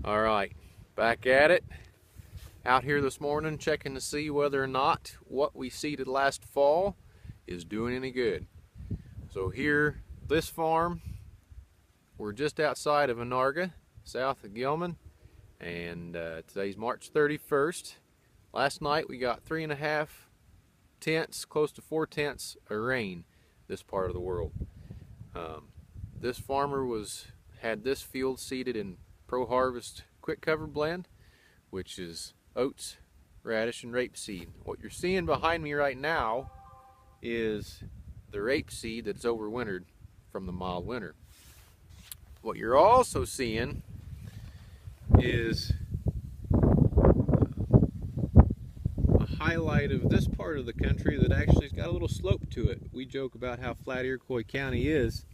All right, back at it. Out here this morning checking to see whether or not what we seeded last fall is doing any good. So here, this farm, we're just outside of Anarga, south of Gilman, and today's March 31st. Last night we got 3.5 tenths, close to 4 tenths of rain this part of the world. This farmer had this field seeded in ProHarvest quick cover blend, which is oats, radish, and rapeseed. What you're seeing behind me right now is the rapeseed that's overwintered from the mild winter. What you're also seeing is a highlight of this part of the country that actually has got a little slope to it. We joke about how flat Iroquois County is,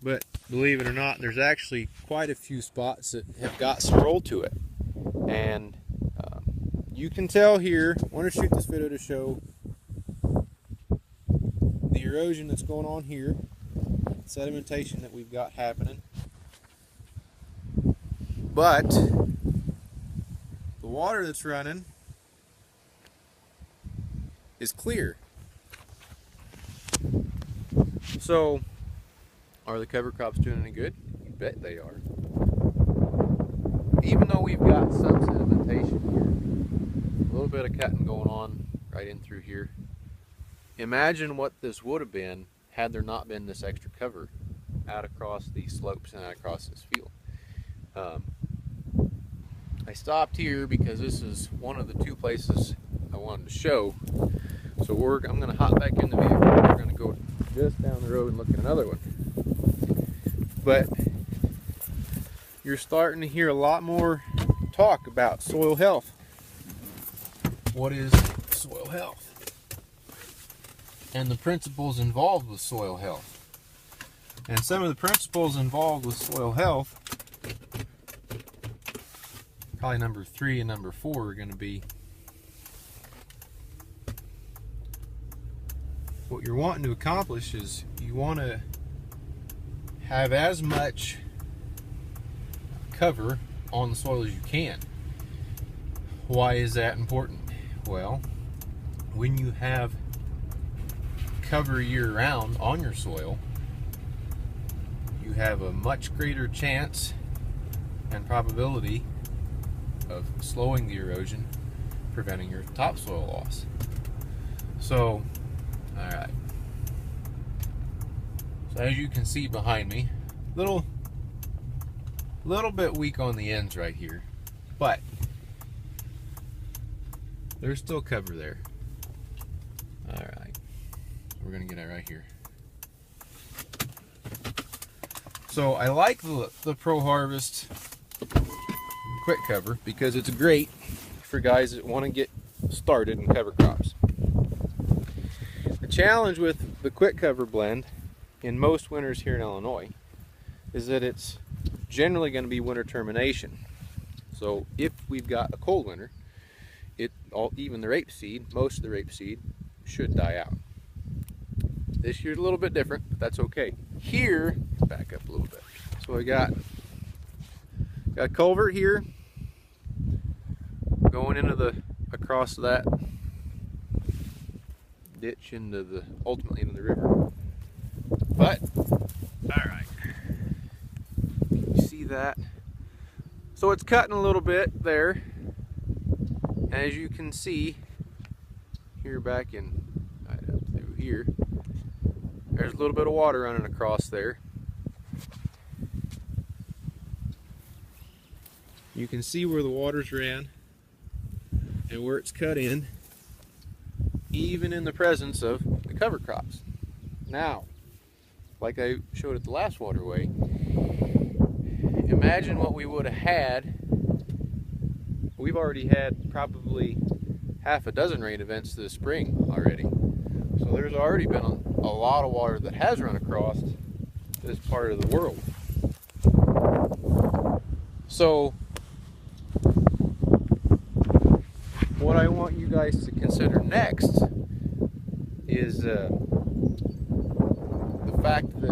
but believe it or not, there's actually quite a few spots that have got some roll to it. And you can tell here, I want to shoot this video to show the erosion that's going on here, sedimentation that we've got happening. But the water that's running is clear. So, are the cover crops doing any good? You bet they are. Even though we've got some sedimentation here, a little bit of cutting going on right in through here. Imagine what this would have been had there not been this extra cover out across these slopes and out across this field. I stopped here because this is one of the two places I wanted to show. So I'm going to hop back in the vehicle. We're going to go just down the road and look at another one. But you're starting to hear a lot more talk about soil health. What is soil health? And the principles involved with soil health. And some of the principles involved with soil health, probably number 3 and number 4 are going to be what you're wanting to accomplish is you want to have as much cover on the soil as you can. Why is that important? Well, when you have cover year-round on your soil, you have a much greater chance and probability of slowing the erosion, preventing your topsoil loss. So, alright. So as you can see behind me, little bit weak on the ends right here, but there's still cover there. Alright, we're gonna get it right here. So I like the ProHarvest quick cover because it's great for guys that want to get started in cover crops. The challenge with the quick cover blend in most winters here in Illinois is that it's generally going to be winter termination. So if we've got a cold winter, even the rapeseed, most of the rapeseed should die out. This year's a little bit different, but that's okay. Here, back up a little bit. So we got a culvert here going into across that ditch ultimately into the river. But all right, you see that? So it's cutting a little bit there, and as you can see here back in right up through here, there's a little bit of water running across there. You can see where the water's ran and where it's cut in, even in the presence of the cover crops. Now, like I showed at the last waterway, imagine what we would have had. We've already had probably half a dozen rain events this spring already. So there's already been a lot of water that has run across this part of the world. So what I want you guys to consider next is the fact that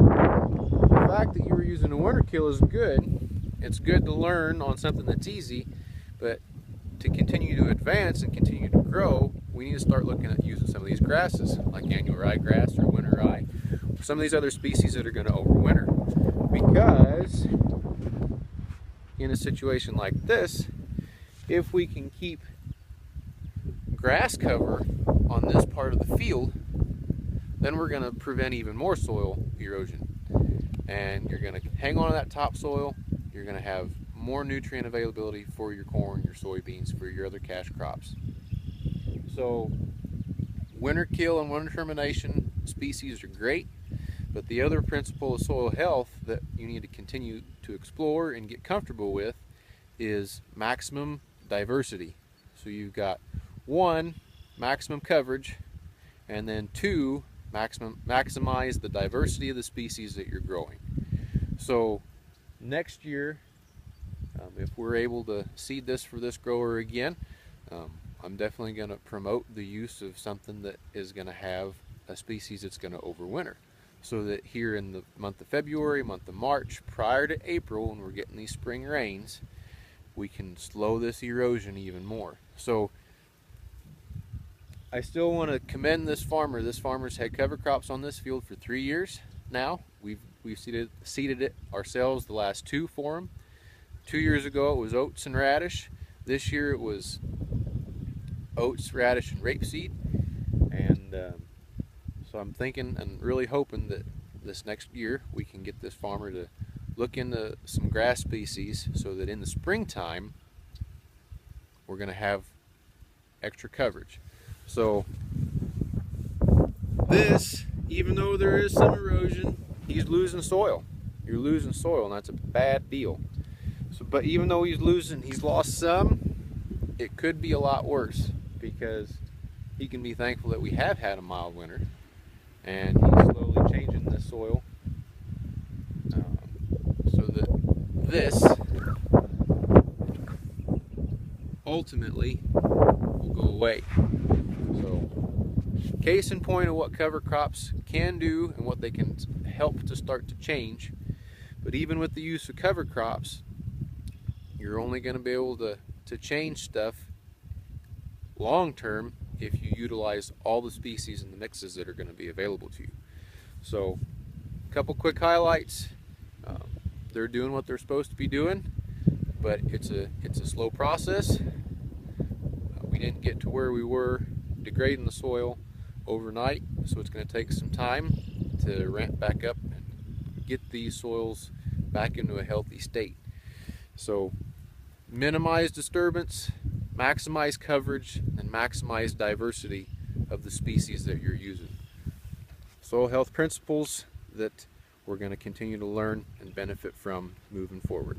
you were using a winter kill is good, it's good to learn on something that's easy, but to continue to advance and continue to grow, we need to start looking at using some of these grasses, like annual ryegrass or winter rye, or some of these other species that are going to overwinter. Because in a situation like this, if we can keep grass cover on this part of the field, then we're going to prevent even more soil erosion. And you're going to hang on to that topsoil, you're going to have more nutrient availability for your corn, your soybeans, for your other cash crops. So winter kill and winter termination species are great, but the other principle of soil health that you need to continue to explore and get comfortable with is maximum diversity. So you've got 1, maximum coverage, and then 2, maximize the diversity of the species that you're growing. So next year, if we're able to seed this for this grower again, I'm definitely going to promote the use of something that is going to have a species that's going to overwinter, so that here in the month of February, month of March, prior to April, when we're getting these spring rains, we can slow this erosion even more. So I still want to commend this farmer. This farmer's had cover crops on this field for 3 years now. We've seeded it ourselves the last 2 for him. 2 years ago it was oats and radish. This year it was oats, radish, and rapeseed. And so I'm thinking and really hoping that this next year we can get this farmer to look into some grass species, so that in the springtime we're going to have extra coverage. So this, even though there is some erosion, he's losing soil. You're losing soil, and that's a bad deal. So, but even though he's lost some, it could be a lot worse, because he can be thankful that we have had a mild winter, and he's slowly changing the soil so that this ultimately will go away. So, case in point of what cover crops can do and what they can help to start to change. But even with the use of cover crops, you're only going to be able to change stuff long term if you utilize all the species and the mixes that are going to be available to you. So, a couple quick highlights. They're doing what they're supposed to be doing, but it's a slow process. We didn't get to where we were degrading the soil overnight, so it's going to take some time to ramp back up and get these soils back into a healthy state. So minimize disturbance, maximize coverage, and maximize diversity of the species that you're using. Soil health principles that we're going to continue to learn and benefit from moving forward.